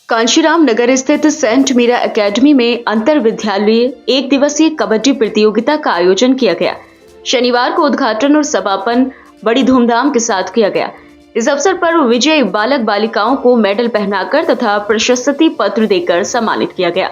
कांशीराम नगर स्थित Saint Meera academy में अंतर विद्यालय एक दिवसीय कबड्डी प्रतियोगिता का आयोजन किया गया। शनिवार को उद्घाटन और समापन बड़ी धूमधाम के साथ किया गया। इस अवसर पर विजयी बालक बालिकाओं को मेडल पहनाकर तथा प्रशस्ति पत्र देकर सम्मानित किया गया।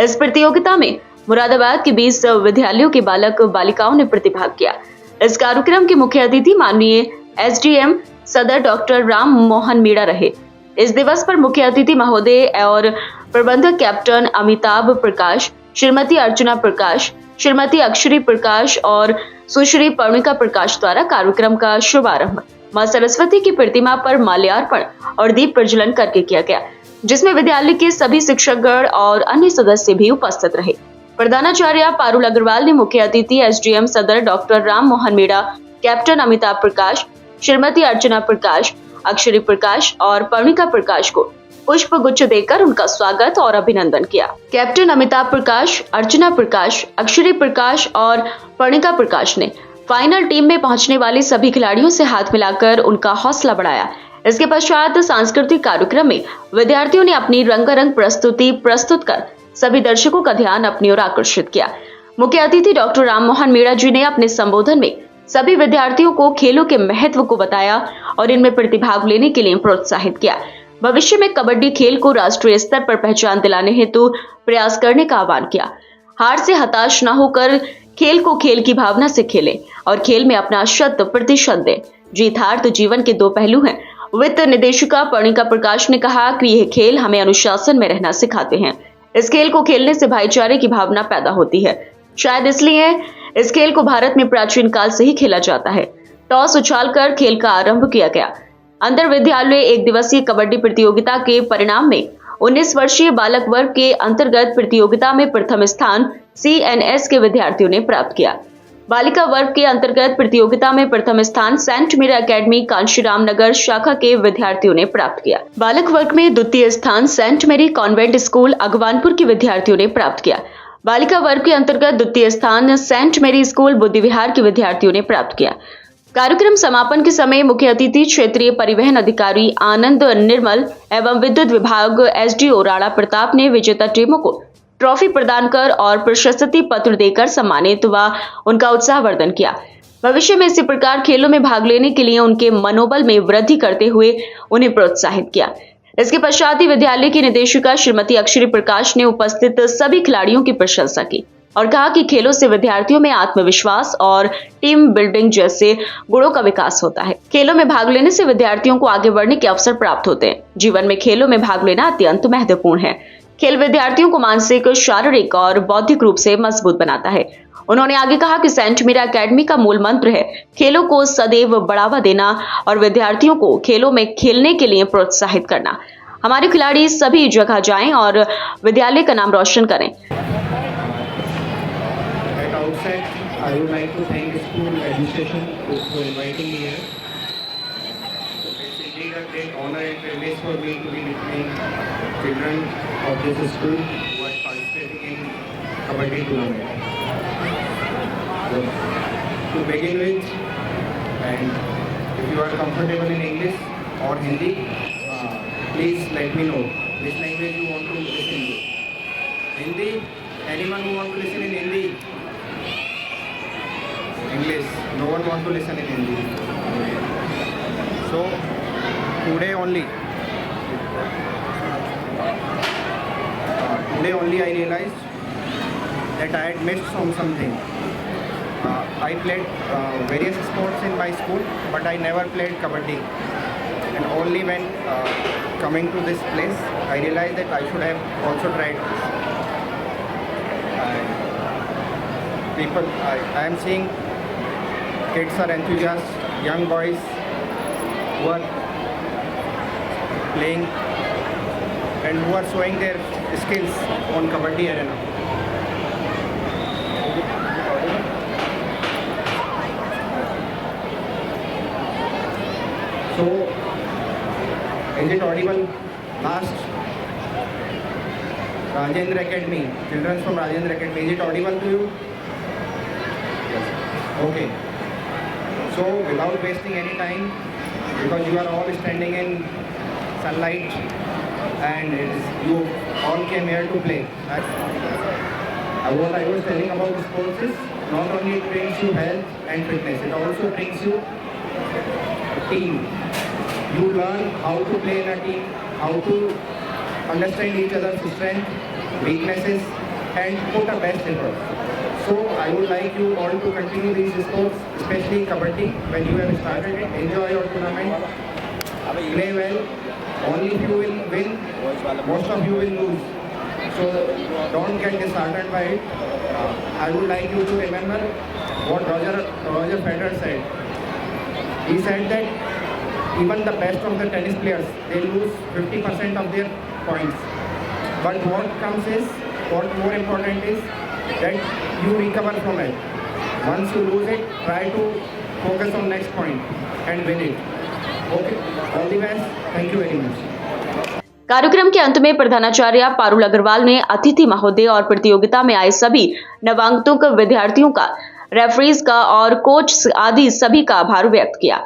इस प्रतियोगिता में मुरादाबाद के 20 विद्यालयों के बालक बालिकाओं ने प्रतिभाग किया। इस कार्यक्रम के मुख्य अतिथि माननीय एसडीएम सदर डॉक्टर राम मोहन मीणा रहे। इस दिवस पर मुख्य अतिथि महोदय और प्रबंधक कैप्टन अमिताभ प्रकाश, श्रीमती अर्चना प्रकाश, श्रीमती अक्षरी प्रकाश और सुश्री पर्णिका प्रकाश द्वारा कार्यक्रम का शुभारंभ मां सरस्वती की प्रतिमा पर माल्यार्पण और दीप प्रज्वलन करके किया गया, जिसमें विद्यालय के सभी शिक्षकगण और अन्य सदस्य भी उपस्थित रहे। प्रधानाचार्य पारुल अग्रवाल ने मुख्य अतिथि एसडीएम सदर डॉक्टर राम मोहन मीणा, कैप्टन अमिताभ प्रकाश, श्रीमती अर्चना प्रकाश, अक्षरी प्रकाश और पर्णिका प्रकाश को पुष्प गुच्छ देकर उनका स्वागत और अभिनंदन किया। कैप्टन अमिताभ प्रकाश, अर्चना प्रकाश, अक्षरी प्रकाश और पर्णिका प्रकाश ने फाइनल टीम में पहुंचने वाले सभी खिलाड़ियों से हाथ मिलाकर उनका हौसला बढ़ाया। इसके पश्चात सांस्कृतिक कार्यक्रम में विद्यार्थियों ने अपनी रंगारंग प्रस्तुति प्रस्तुत कर सभी दर्शकों का ध्यान अपनी ओर आकर्षित किया। मुख्य अतिथि डॉक्टर राम मोहन मीणा जी ने अपने संबोधन में सभी विद्यार्थियों को खेलों के महत्व को बताया और इनमें प्रतिभाग लेने के लिए प्रोत्साहित किया। भविष्य में कबड्डी खेल को राष्ट्रीय स्तर पर पहचान दिलाने हेतु प्रयास करने का आह्वान किया। हार से हताश न होकर खेल को खेल की भावना से खेलें और खेल में अपना 100% दें। जीत हार तो जीवन के दो पहलू हैं। वित्त निदेशिका पर्णिका प्रकाश ने कहा कि यह खेल हमें अनुशासन में रहना सिखाते हैं। इस खेल को खेलने से भाईचारे की भावना पैदा होती है। शायद इसलिए इस खेल को भारत में प्राचीन काल से ही खेला जाता है। टॉस उछालकर खेल का आरंभ किया गया। अंतर विद्यालय एक दिवसीय कबड्डी प्रतियोगिता के परिणाम में 19 वर्षीय बालक वर्ग के अंतर्गत प्रतियोगिता में प्रथम स्थान CNS के विद्यार्थियों ने प्राप्त किया। बालिका वर्ग के अंतर्गत प्रतियोगिता में प्रथम स्थान सेंट मीरा एकेडमी कांशीराम नगर शाखा के विद्यार्थियों ने प्राप्त किया। बालक वर्ग में द्वितीय स्थान सेंट मेरी कॉन्वेंट स्कूल अगवानपुर के विद्यार्थियों ने प्राप्त किया। बालिका वर्ग के अंतर्गत द्वितीय स्थान सेंट मेरी स्कूल बुद्धि विहार के विद्यार्थियों ने प्राप्त किया। कार्यक्रम समापन के समय मुख्य अतिथि क्षेत्रीय परिवहन अधिकारी आनंद निर्मल एवं विद्युत विभाग SDO राणा प्रताप ने विजेता टीमों को ट्रॉफी प्रदान कर और प्रशस्ति पत्र देकर सम्मानित व उनका उत्साहवर्धन किया। भविष्य में इसी प्रकार खेलों में भाग लेने के लिए उनके मनोबल में वृद्धि करते हुए उन्हें प्रोत्साहित किया। इसके पश्चात ही विद्यालय की निदेशिका श्रीमती अक्षरी प्रकाश ने उपस्थित सभी खिलाड़ियों की प्रशंसा की और कहा कि खेलों से विद्यार्थियों में आत्मविश्वास और टीम बिल्डिंग जैसे गुणों का विकास होता है। खेलों में भाग लेने से विद्यार्थियों को आगे बढ़ने के अवसर प्राप्त होते हैं। जीवन में खेलों में भाग लेना अत्यंत महत्वपूर्ण है। खेल विद्यार्थियों को मानसिक, शारीरिक और बौद्धिक रूप से मजबूत बनाता है। उन्होंने आगे कहा कि सेंट मीरा एकेडमी का मूल मंत्र है खेलों को सदैव बढ़ावा देना और विद्यार्थियों को खेलों में खेलने के लिए प्रोत्साहित करना। हमारे खिलाड़ी सभी जगह जाएं और विद्यालय का नाम रोशन करें। I would like to thank the school administration for inviting me here. It's indeed a great honor and privilege for me to be between children of this school who are participating in Kabaddi tournament. So, to begin with, and if you are comfortable in English or Hindi, please let me know which language you want to listen to. Hindi? Anyone who want to listen in Hindi? English? No one want to listen in Hindi. So today only I realized that I had missed something. I played various sports in my school, but I never played kabaddi. And only when coming to this place, I realized that I should have also tried this. I am seeing kids are enthusiastic, young boys who are playing and who are showing their skills on Kabaddi arena. So, is it audible? Last, Rajendra Academy, children from Rajendra Academy, is it audible to you? Yes. Okay. So without wasting any time, because you are all standing in sunlight, and you all came here to play. What I was telling about sports is not only it brings you health and fitness, it also brings you team. You learn how to play in a team, how to understand each other's strength, weaknesses, and put a best effort. So I would like you all to continue these sports, especially Kabaddi. When you have started it, enjoy your tournament, play well. Only if you will win, most of you will lose. So don't get disheartened by it. I would like you to remember what Roger Federer said. He said that even the best of the tennis players, they lose 50% of their points. But what more important is that you recover from it. Once you lose it, try to focus on next point and win it. Okay, all the best. Thank you very much. कार्यक्रम के अंत में प्रधानाचार्य पारुल अग्रवाल ने अतिथि महोदय और प्रतियोगिता में आए सभी नवागंतुक विद्यार्थियों का, रेफरीज का और कोच आदि सभी का आभार व्यक्त किया।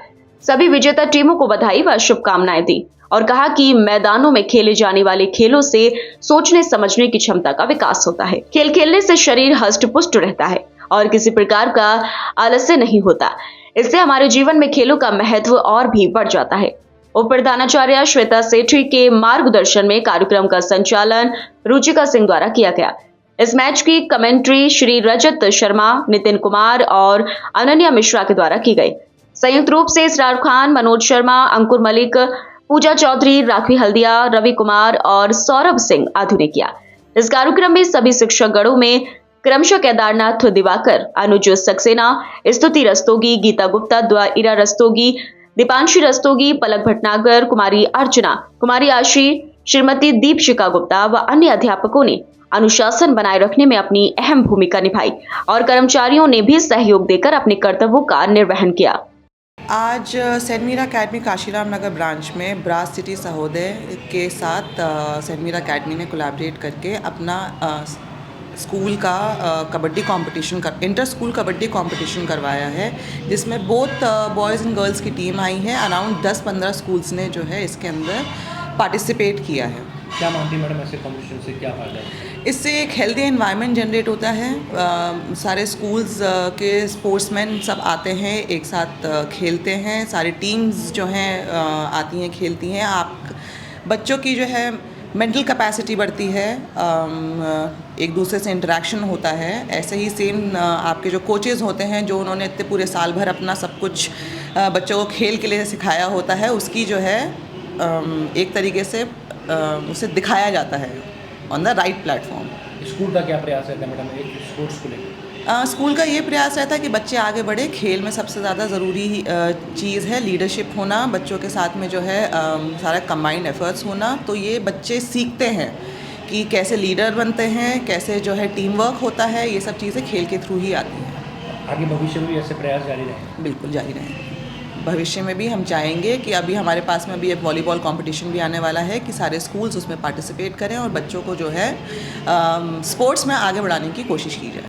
सभी विजेता टीमों को बधाई व शुभकामनाएं दी और कहा कि मैदानों में खेले जाने वाले खेलों से सोचने समझने की क्षमता का विकास होता है। खेल खेलने से शरीर हष्ट-पुष्ट रहता है और किसी प्रकार का आलस्य नहीं होता। इससे हमारे जीवन में खेलों का महत्व और भी बढ़ जाता है। उप प्रधानाचार्य श्वेता सेठी के मार्गदर्शन में कार्यक्रम का संचालन रुचिका सिंह द्वारा किया गया। इस मैच की कमेंट्री श्री रजत शर्मा, नितिन कुमार और अनन्या मिश्रा के द्वारा की गई। संयुक्त रूप से इसरार खान, मनोज शर्मा, अंकुर मलिक, पूजा चौधरी, राखवी हल्दिया, रवि कुमार और सौरभ सिंह आदि ने किया। इस कार्यक्रम में सभी शिक्षक गणों में क्रमशः केदारनाथ दिवाकर, अनुज सक्सेना, स्तुति रस्तोगी, गीता गुप्ता, द्वारा रस्तोगी, दीपांशी रस्तोगी, पलक भटनागर, कुमारी अर्चना, कुमारी आशी, श्रीमती दीपशिका गुप्ता व अन्य अध्यापकों ने अनुशासन बनाए रखने में अपनी अहम भूमिका निभाई और कर्मचारियों ने भी सहयोग देकर अपने कर्तव्यों का निर्वहन किया। आज Saint Meera academy Kashiram Nagar branch में ब्रास सिटी सहोदय के साथ सेंट मीरा अकेडमी ने कोलैबोरेट करके अपना स्कूल का kabaddi competition inter school kabaddi competition करवाया है, जिसमें बोथ बॉयज़ एंड गर्ल्स की टीम आई है। अराउंड 10-15 स्कूल्स ने जो है इसके अंदर पार्टिसिपेट किया है। क्या मानती है मैडम, ऐसे कंपटीशन से क्या फ़ायदा है? इससे एक हेल्दी एनवायरनमेंट जनरेट होता है। सारे स्कूल्स के स्पोर्ट्समैन सब आते हैं, एक साथ खेलते हैं, सारी टीम्स जो हैं आती हैं, खेलती हैं। बच्चों की जो है मेंटल कैपेसिटी बढ़ती है, एक दूसरे से इंटरेक्शन होता है। ऐसे ही सेम आपके जो कोचेज़ होते हैं, जो उन्होंने इतने पूरे साल भर अपना सब कुछ बच्चों को खेल के लिए सिखाया होता है, उसकी जो है एक तरीके से उसे दिखाया जाता है on the right platform. School का क्या प्रयास रहता है मैडम एक स्पोर्ट्स को लेकर? स्कूल का ये प्रयास रहता है कि बच्चे आगे बढ़े। खेल में सबसे ज़्यादा ज़रूरी चीज़ है लीडरशिप होना, बच्चों के साथ में जो है सारा कंबाइंड एफर्ट्स होना। तो ये बच्चे सीखते हैं कि कैसे लीडर बनते हैं, कैसे जो है टीम वर्क होता है। ये सब चीज़ें खेल के थ्रू ही आती हैं। आगे भविष्य में भी ऐसे प्रयास जारी रहें? बिल्कुल जारी रहें। भविष्य में भी हम चाहेंगे कि अभी हमारे पास में भी एक वॉलीबॉल कंपटीशन भी आने वाला है कि सारे स्कूल्स उसमें पार्टिसिपेट करें और बच्चों को जो है स्पोर्ट्स में आगे बढ़ाने की कोशिश की जाए।